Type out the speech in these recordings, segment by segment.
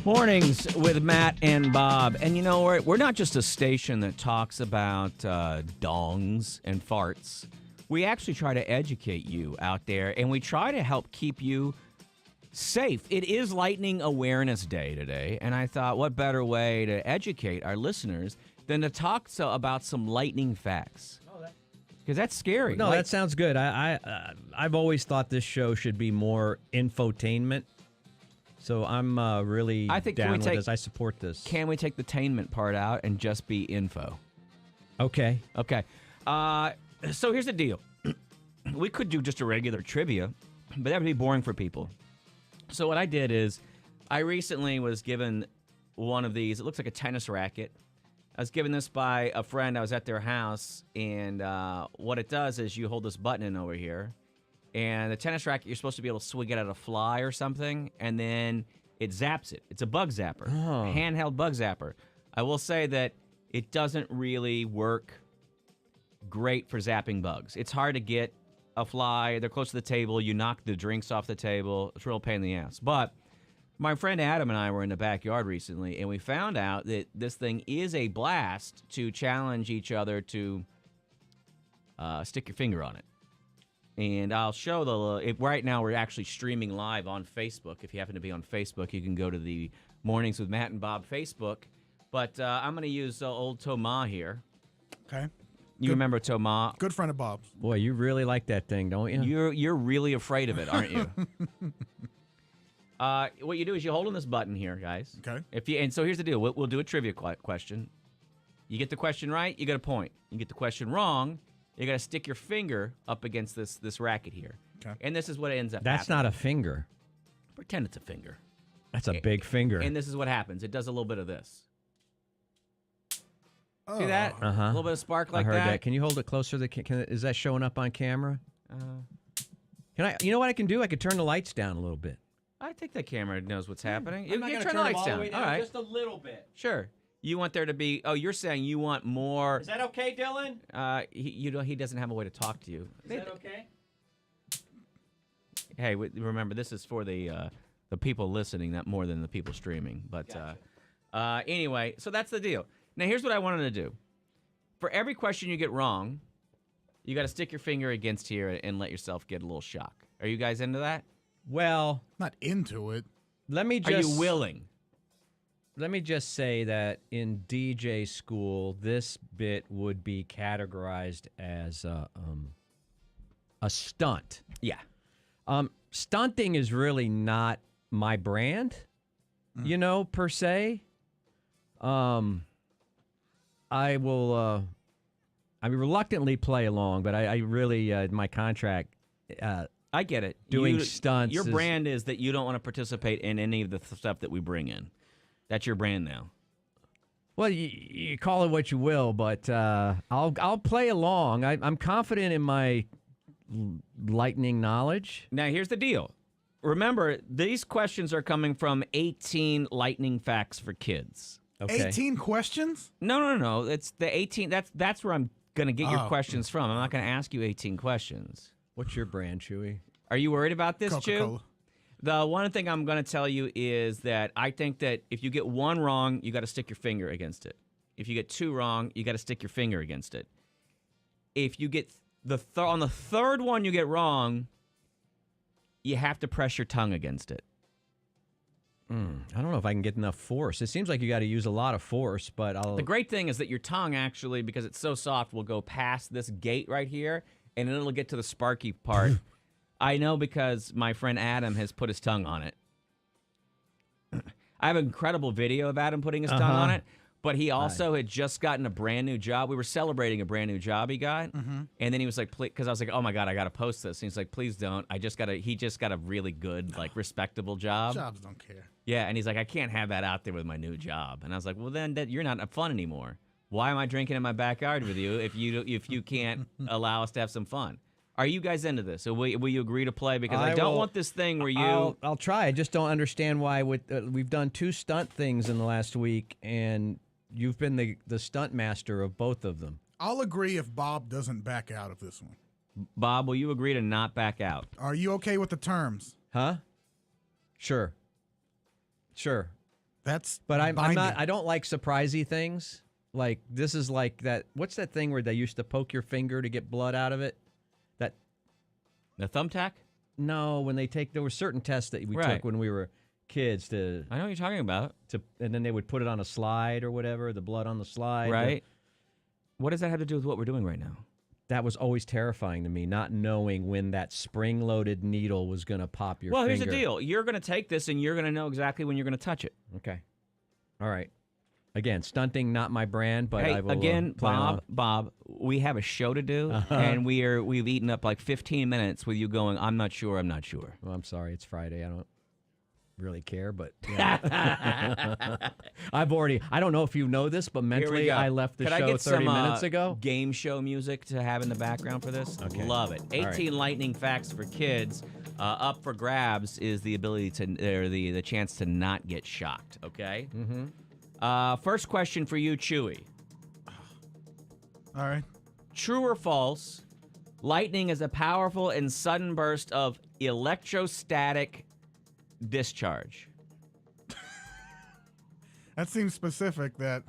Mornings with Matt and Bob. And you know, we're not just a station that talks about dongs and farts. We actually try to educate you out there, and we try to help keep you safe. It is Lightning Awareness Day today, and I thought what better way to educate our listeners than to talk about some lightning facts. Because that's scary. No, that sounds good. I've always thought this show should be more infotainment. So I'm really down with this. I support this. Can we take the tainment part out and just be info? Okay. Okay. So here's the deal. We could do just a regular trivia, but that would be boring for people. So what I did is I recently was given one of these. It looks like a tennis racket. I was given this by a friend. I was at their house, and what it does is you hold this button in over here, and the tennis racket, you're supposed to be able to swing it at a fly or something, and then it zaps it. It's a bug zapper, handheld bug zapper. I will say that it doesn't really work great for zapping bugs. It's hard to get a fly. They're close to the table. You knock the drinks off the table. It's a real pain in the ass. But my friend Adam and I were in the backyard recently, and we found out that this thing is a blast to challenge each other to stick your finger on it. And I'll show right now we're actually streaming live on Facebook. If you happen to be on Facebook, you can go to the Mornings with Matt and Bob Facebook. But I'm going to use old Thomas here. Okay. You remember Thomas? Good friend of Bob's. Boy, you really like that thing, don't you? You're really afraid of it, aren't you? What you do is you hold on this button here, guys. Okay. And so here's the deal. We'll do a trivia question. You get the question right, you get a point. You get the question wrong, you got to stick your finger up against this racket here. Okay. And this is what ends up That's happening. not a finger. Pretend it's a finger. That's a big finger. And this is what happens. It does a little bit of this. Oh. See that? Uh-huh. A little bit of spark like I heard that. that. Can you hold it closer? Is that showing up on camera? Can I? You know what I can do? I could turn the lights down a little bit. I think the camera knows what's happening. I'm not You gonna turn the them lights all down. the way All right. Just a little bit. Sure. You want there to be... Oh, you're saying you want more... Is that okay, Dylan? He doesn't have a way to talk to you. Is that okay? Hey, remember, this is for the people listening, not more than the people streaming. But Gotcha. Anyway, so that's the deal. Now, here's what I wanted to do. For every question you get wrong, you got to stick your finger against here and let yourself get a little shock. Are you guys into that? Well, Not into it. let me just... Are you willing? Let me just say that in DJ school, this bit would be categorized as a stunt. Yeah. Stunting is really not my brand, per se. I will, reluctantly play along, but I really, my contract, I get it. doing stunts. Your brand is that you don't want to participate in any of the stuff that we bring in. That's your brand now. Well, you call it what you will, but I'll play along. I'm confident in my lightning knowledge. Now, here's the deal. Remember, these questions are coming from 18 lightning facts for kids. Okay. 18 questions? No. It's the 18. That's where I'm going to get your questions from. I'm not going to ask you 18 questions. What's your brand, Chewy? Are you worried about this, Chew? Coca-Cola. The one thing I'm going to tell you is that I think that if you get one wrong, you got to stick your finger against it. If you get two wrong, you got to stick your finger against it. If you get on the third one you get wrong, you have to press your tongue against it. I don't know if I can get enough force. It seems like you got to use a lot of force, but The great thing is that your tongue actually, because it's so soft, will go past this gate right here, and it'll get to the sparky part. I know because my friend Adam has put his tongue on it. I have an incredible video of Adam putting his tongue on it, but he also had just gotten a brand new job. We were celebrating a brand new job he got, and then he was like, because I was like, oh my God, I got to post this. And he's like, please don't. He just got a really good, respectable job. Jobs don't care. Yeah, and he's like, I can't have that out there with my new job. And I was like, well, then you're not fun anymore. Why am I drinking in my backyard with you if you can't allow us to have some fun? Are you guys into this? So will you agree to play? Because I don't want this thing where you... I'll try. I just don't understand why we've done 2 stunt things in the last week, and you've been the stunt master of both of them. I'll agree if Bob doesn't back out of this one. Bob, will you agree to not back out? Are you okay with the terms? Huh? Sure. That's But I'm binding. not. I don't like surprisey things. Like this is like that. What's that thing where they used to poke your finger to get blood out of it? That The thumbtack? no, when they take there were certain tests that we Right. took when we were kids I know what you're talking about. and then they would put it on a slide or whatever, the blood on the slide. Right. What does that have to do with what we're doing right now? That was always terrifying to me, not knowing when that spring-loaded needle was going to pop your finger. Well, here's the deal. You're going to take this, and you're going to know exactly when you're going to touch it. Okay. All right. Again, stunting, not my brand, but hey, I will again, play along. Bob, we have a show to do, and we've eaten up like 15 minutes with you going, I'm not sure, I'm not sure. Well, I'm sorry, it's Friday. I don't really care, but yeah. I don't know if you know this, but Here we mentally go. I left the Could I show get 30 some, minutes ago. game show music to have in the background for this? Okay. Love it. 18 right. lightning facts for kids. Up for grabs is the ability to, or the chance to not get shocked, okay? Mm-hmm. First question for you, Chewy. All right. True or false, lightning is a powerful and sudden burst of electrostatic discharge. That seems specific. That.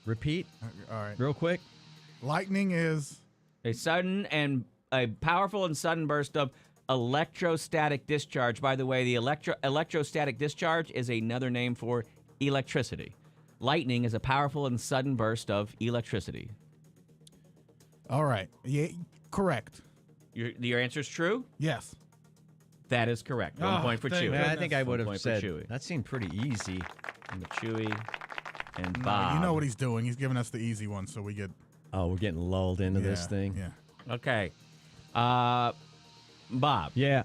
Repeat All right. real quick. Lightning is. A powerful and sudden burst of electrostatic discharge. By the way, the electrostatic discharge is another name for electricity. Lightning is a powerful and sudden burst of electricity. All right. Yeah. Correct. Your answer is true? Yes. That is correct. 1 point for thank Chewy. goodness. I think I would have point for said Chewy. that seemed pretty easy. Chewy and No, Bob. you know what he's doing. He's giving us the easy one, so we get. Oh, we're getting lulled into this Yeah, thing. Yeah. Okay. Bob, Yeah.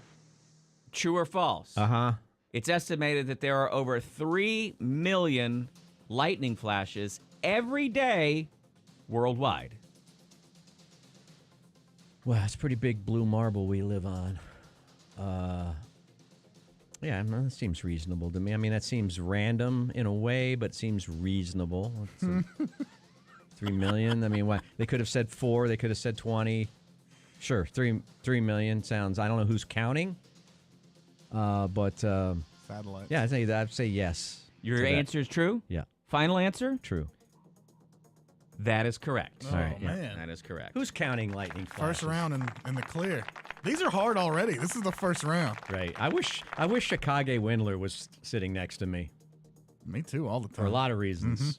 true or false? Uh-huh. It's estimated that there are over 3 million lightning flashes every day worldwide. Well, it's pretty big blue marble we live on. Yeah, that seems reasonable to me. I mean, that seems random in a way, but seems reasonable. It's 3 million. I mean, why? They could have said 4. They could have said 20. Sure, 3 million sounds. I don't know who's counting, but Satellite. yeah, I'd say yes. Your to that. answer is true? Yeah, Final answer? true. That is correct. Oh, All right, yeah. man. That is correct. Who's counting lightning flashes? First round in the clear. These are hard already. This is the first round. Right. I wish Chicago Windler was sitting next to me Me too, all the time. for a lot of reasons.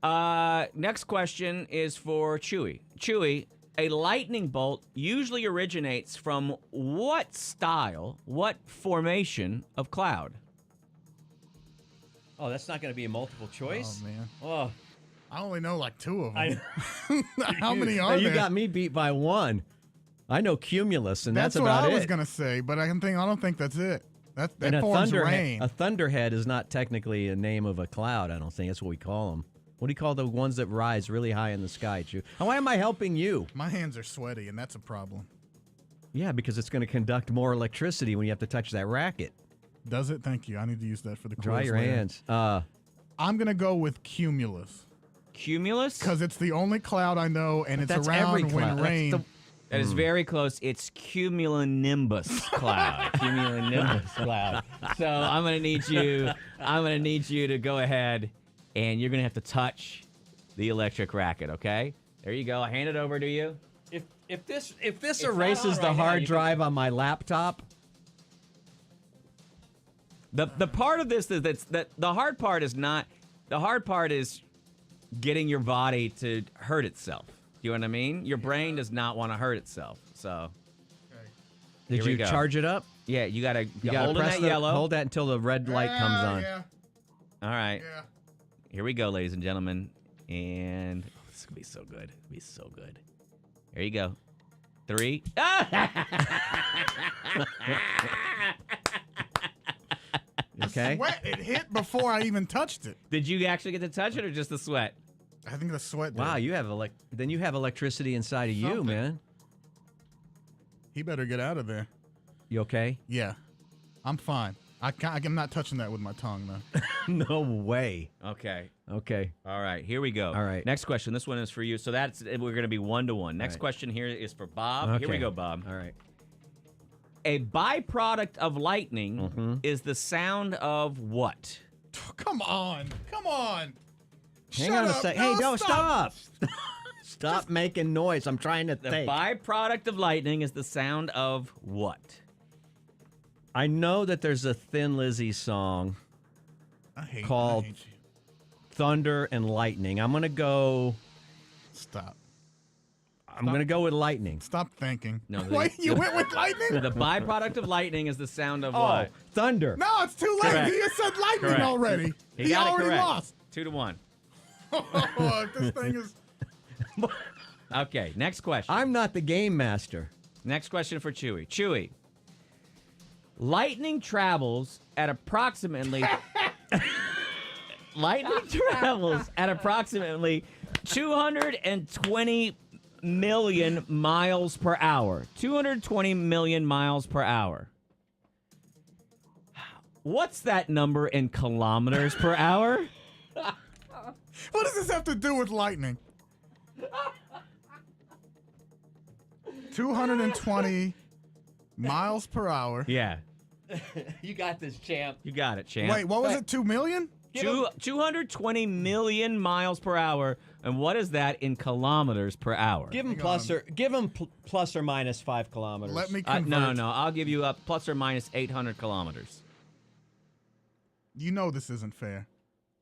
Next question is for Chewy. Chewy, a lightning bolt usually originates from what style, what formation of cloud? Oh, that's not going to be a multiple choice. Oh man, Oh, I only know like 2 of them. I, How many are you there? got me beat by 1. I know cumulus, and that's what about I it. was gonna say, but I don't think that's it. That and a forms thunderhead. rain. A thunderhead is not technically a name of a cloud. I don't think that's what we call them. What do you call the ones that rise really high in the sky, Chew? And why am I helping you? My hands are sweaty, and that's a problem. Yeah, because it's going to conduct more electricity when you have to touch that racket. Does it? Thank you. I need to use that for the quiz Dry your later. hands. I'm gonna go with cumulus Cumulus? because it's the only cloud I know, and it's That's every around when cloud. That's rain. the- That is very close. It's cumulonimbus cloud. Cumulonimbus cloud. So I'm gonna need you to go ahead, and you're gonna have to touch the electric racket. Okay? There you go. I hand it over to you. If this not erases on the right now, hard you can- drive on my laptop, The part of this that the hard part is not. The hard part is getting your body to hurt itself. You know what I mean? Your brain does not want to hurt itself. So did Here we you go. charge it up? yeah, you gotta You gotta hold in press that the, yellow. Hold that until the red light comes on. Yeah, All right. yeah. Here we go, ladies and gentlemen. And this is going to be so good. It'll be so good. There you go. 3. Okay. Sweat. It hit before I even touched it. Did you actually get to touch it or just the sweat? I think the sweat. Wow, did. you have then you have electricity inside of you, Something. man. He better get out of there. You okay? Yeah, I'm fine. I'm not touching that with my tongue though. No way. Okay. Okay. All right. Here we go. All right. Next question. This one is for you. So we're going to be 1-1. Next right. question here is for Bob. Here we Okay. go, Bob. All right. A byproduct of lightning is the sound of what? Come on. Come on. Hang Shut on a up. sec. No, Hey, no, stop. Stop making noise. I'm trying to The think. byproduct of lightning is the sound of what? I know that there's a Thin Lizzy song, I hate called- you. Thunder and Lightning. I'm going to go Stop. with lightning. Stop thinking. No, Wait, you went with lightning? The byproduct of lightning is the sound of Oh, what? thunder. No, it's too late. Correct. He just said lightning Correct. already. He He got it already correct. lost. 2-1. Oh, this thing is. Okay, next question. I'm not the game master. Next question for Chewy. Chewy. Lightning travels at approximately 220 million miles per hour. 220 million miles per hour. What's that number in kilometers per hour? What does this have to do with lightning? 220 miles per hour. Yeah. You got this, champ. You got it, champ. Wait, what was it? 2 million? 220 million miles per hour. And what is that in kilometers per hour? Give him plus or minus 5 kilometers. Let me convert. No. I'll give you up plus or minus 800 kilometers. You know this isn't fair.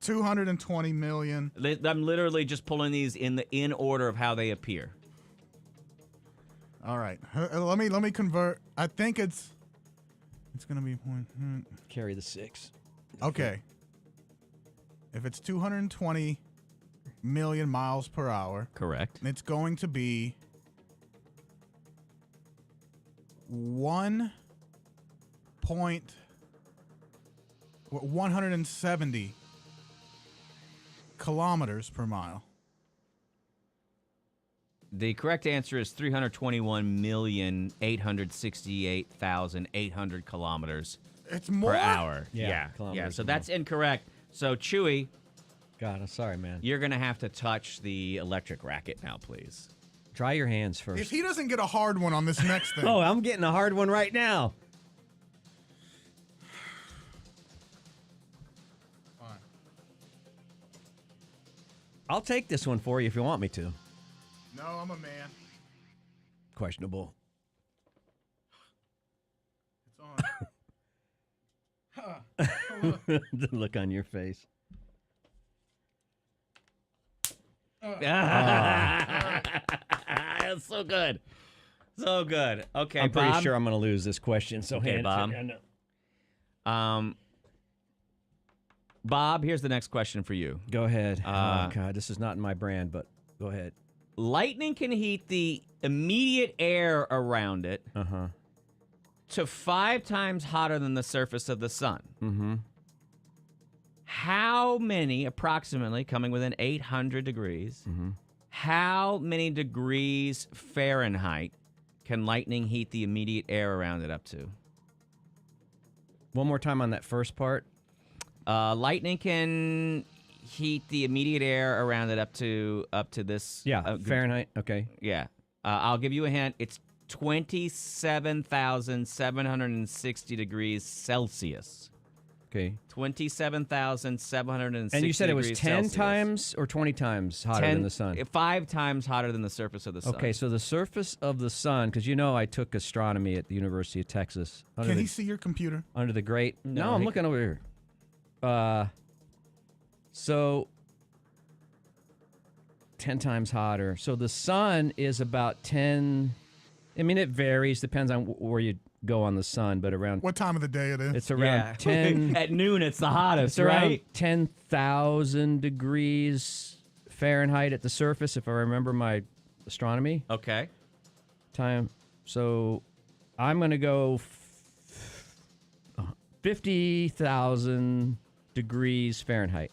220 million. I'm literally just pulling these in order of how they appear. All right. Let me convert. I think it's gonna be point. Carry the 6. Okay. If it's 220 million miles per hour, Correct. it's going to be 170 kilometers per mile. The correct answer is 321,868,800 kilometers It's more. per hour. Yeah, Yeah. kilometers So per that's incorrect. So Chewy, God, I'm sorry, man. you're gonna have to touch the electric racket now, please. Dry your hands If first. he doesn't get a hard one on this next thing. Oh, I'm getting a hard one right now. Fine. I'll take this one for you if you want me to. No, I'm a man. Questionable. It's on. The look on your face. That's so good. So good. Okay, I'm pretty Bob. sure I'm going to lose this question. So Okay, hand it Bob. to- no. Bob, here's the next question for you. Go ahead. Oh, God, this is not in my brand, but go ahead. Lightning can heat the immediate air around it Uh-huh. to 5 times hotter than the surface of the sun. Mm-hmm. How many, approximately, coming within 800 degrees, how many degrees Fahrenheit can lightning heat the immediate air around it up to? One more time on that first part. Lightning can heat the immediate air around it up to this. Yeah, Fahrenheit. Okay. Yeah. I'll give you a hint. It's 27,760 degrees Celsius. Okay. 27,760 And you said it was degrees 10 Celsius. times or 20 times hotter than the sun? 5 times hotter than the surface of the sun. Okay, so the surface of the sun, because you know I took astronomy at the University of Texas. Can he see your computer? Under the great... No, No, I'm he looking over here. So 10 times hotter. So the sun is about 10... I mean, it varies. Depends on where you go on the sun, but around... What time of the day it is? It's around 10... At noon, it's the hottest, It's around right? 10,000 degrees Fahrenheit at the surface, if I remember my astronomy Okay. time. So I'm going to go 50,000 degrees Fahrenheit.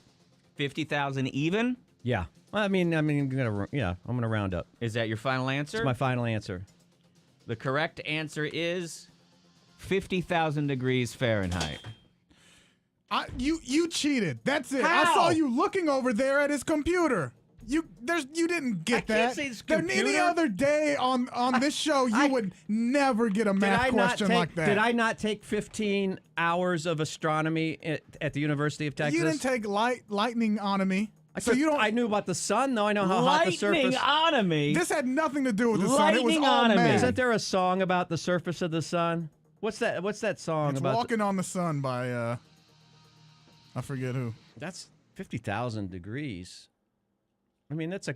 50,000 even? Yeah. I mean, I'm gonna round up. Is that your final answer? It's my final answer. The correct answer is 50,000 degrees Fahrenheit. You cheated. That's it. I How? saw you looking over there at his computer. You didn't get I that. can't say it's Any computer. other day on this show, you would never get a math question like that. Did I not take 15 hours of astronomy at the University of Texas? You didn't take lightning-onomy. So you don't. I knew about the sun, though. I know how hot the surface. Lightning-onomy. This had nothing to do with the sun. It was all Lightning-onomy. man. Isn't there a song about the surface of the sun? What's that song It's about? Walking on the Sun by I forget who. That's 50,000 degrees. I mean, that's a.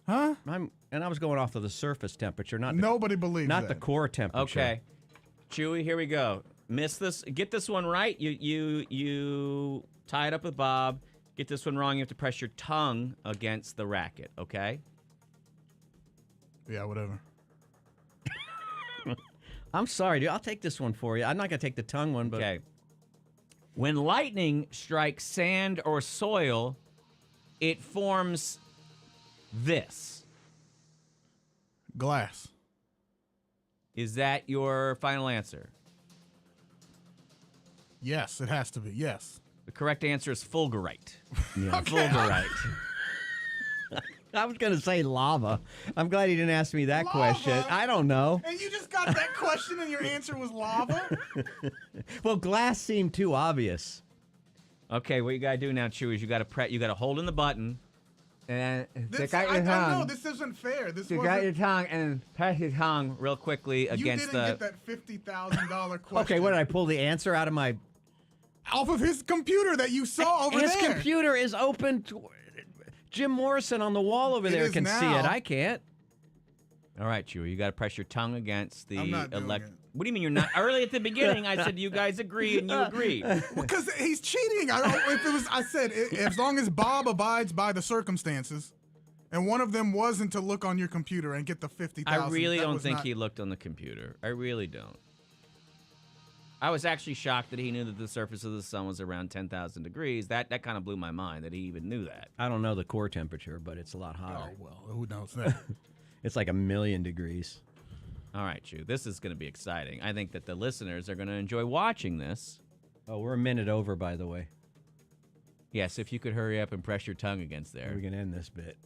Huh? And I was going off of the surface temperature, not Nobody believes not that. the core temperature. Okay, Chewy, here we go. Miss this. Get this one right. You tie it up with Bob. Get this one wrong. You have to press your tongue against the racket. Okay. Yeah, whatever. I'm sorry, dude. I'll take this one for you. I'm not gonna take the tongue one, but Okay. When lightning strikes sand or soil, it forms this. Glass. Is that your final answer? Yes, it has to be. Yes. The correct answer is fulgurite. yeah. Fulgurite. I was gonna say lava. I'm glad he didn't ask me that Lava? question. I don't know. And you just got that question and your answer was lava? Well, glass seemed too obvious. Okay, what you gotta do now, Chewy, is you gotta hold in the button. And This, I know, this isn't fair. This wasn't, tongue and press your tongue real quickly you against didn't the. get that $50,000 question. Okay, what did I pull the answer out of my? Off of his computer that you saw over His there. computer is open. Jim Morrison on the wall over It there is can see now. it. I can't. All right, Chewy, you gotta press your tongue against the I'm not doing it. What do you mean you're not? Early at the beginning, I said you guys agree, and you agreed. Because he's cheating. I said, as long as Bob abides by the circumstances, and one of them wasn't to look on your computer and get the 50,000. I really that don't was think not- he looked on the computer. I really don't. I was actually shocked that he knew that the surface of the sun was around 10,000 degrees. That kind of blew my mind that he even knew that. I don't know the core temperature, but it's a lot hotter. Oh, well, who knows that? It's like 1,000,000 degrees. All right, Chew, this is going to be exciting. I think that the listeners are going to enjoy watching this. Oh, we're a minute over, by the way. Yes, if you could hurry up and press your tongue against there. We can end this bit.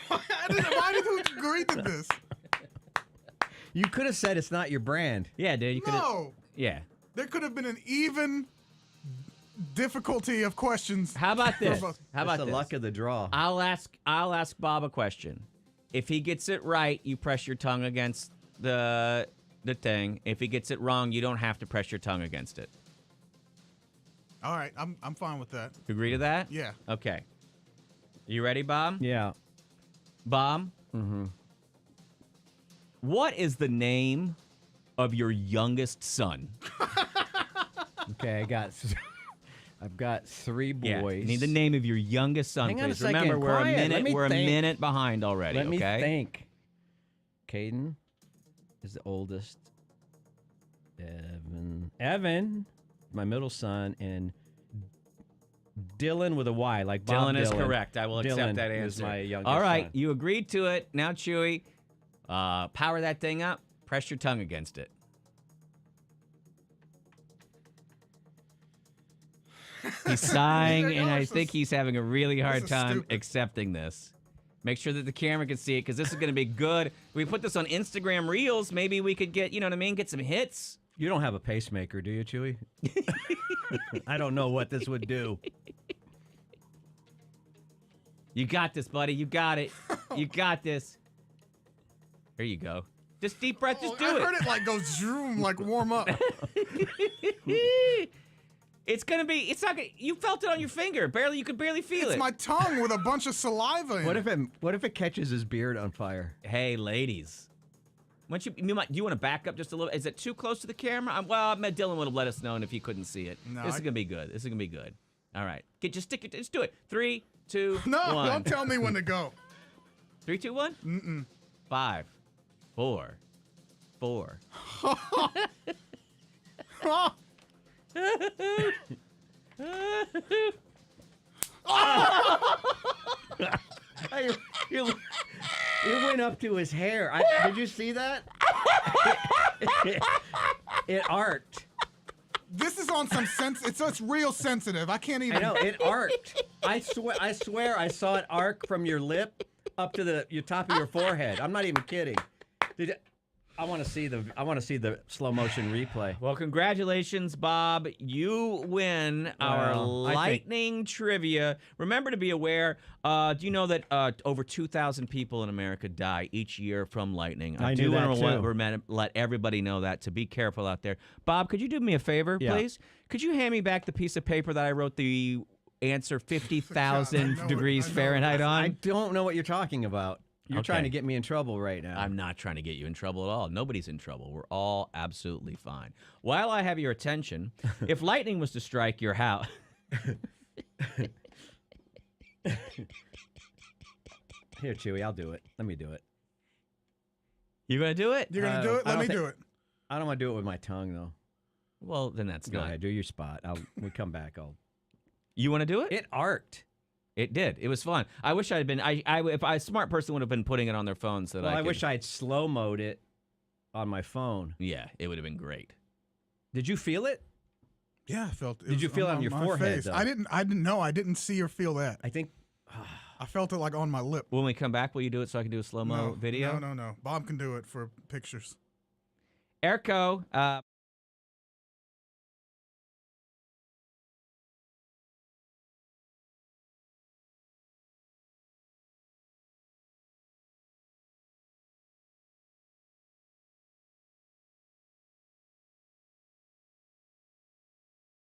Why did you agree to this? You could have said it's not your brand. Yeah, dude, you could. No. Yeah. There could have been an even difficulty of questions. How about this? both. How That's about the this? luck of the draw. I'll ask Bob a question. If he gets it right, you press your tongue against the thing. If he gets it wrong, you don't have to press your tongue against it. All right, I'm fine with that. You agree to that? Yeah. Okay. You ready, Bob? Yeah. Bob? Mm-hmm. What is the name of your youngest son? Okay, I've got 3 Yeah. boys. Need the name of your youngest son, Hang on a please. second. Remember, we're Quiet. a Let minute. me We're think. a minute behind already. Let me okay. think. Caden is the oldest. Evan, my middle son, and Dylan with a Y, like Bob Dylan Dylan. is correct. I will accept Dylan that is answer. my youngest All right, son. you agreed to it. Now, Chewy, power that thing up. Press your tongue against it. He's sighing, and I think he's having a really hard is time stupid. accepting this. Make sure that the camera can see it, because this is going to be good. If we put this on Instagram Reels, maybe we could get, you know what I mean, get some hits. You don't have a pacemaker, do you, Chewy? I don't know what this would do. You got this, buddy. You got it. You got this. Here you go. Just deep breath. Just do I it. heard it like go zoom, like warm up. It's gonna be. It's not gonna. You felt it on your finger. Barely. You could barely feel It's it. my tongue with a bunch of saliva in it. What if it catches his beard on fire? Hey, ladies. Once do you want to back up just a little? Is it too close to the camera? Well, Dylan would have let us know if he couldn't see it. No, This is gonna be good. This is gonna be good. All right. Just stick it. Just do it. 3, 2, No, 1. don't tell me when to go. 3, 2, 1. 5, 4, 4. It went up to his hair. Did you see that? It arced. This is on some sense. It's real sensitive. I can't even. I know, it arced. I swear I saw it arc from your lip up to your top of your forehead. I'm not even kidding. I want to see the slow motion replay. Well, congratulations, Bob. You win our lightning trivia. Remember to be aware. Do you know that over 2,000 people in America die each year from lightning? I do want to let everybody know that, to be careful out there. Bob, could you do me a favor, please? Could you hand me back the piece of paper that I wrote the answer 50,000 degrees Fahrenheit on? I don't know what you're talking about. You're trying to get me in trouble right now. I'm not trying to get you in trouble at all. Nobody's in trouble. We're all absolutely fine. While I have your attention, if lightning was to strike your house... Here, Chewy, I'll do it. Let me do it. You going to do it? You're going to do it? Let me do it. I don't want to do it with my tongue, though. Well, then that's Go not... ahead, do your spot. We come back. You want to do it? It arced. It did. It was fun. I wish I had been. If a smart person would have been putting it on their phones. I wish I had slow-moed it on my phone. Yeah, it would have been great. Did you feel it? Yeah, I felt it. Did you feel it on your forehead? Face. I didn't know. I didn't see or feel that. I think. I felt it like on my lip. When we come back, will you do it so I can do a slow-mo video? No. Bob can do it for pictures. Erco.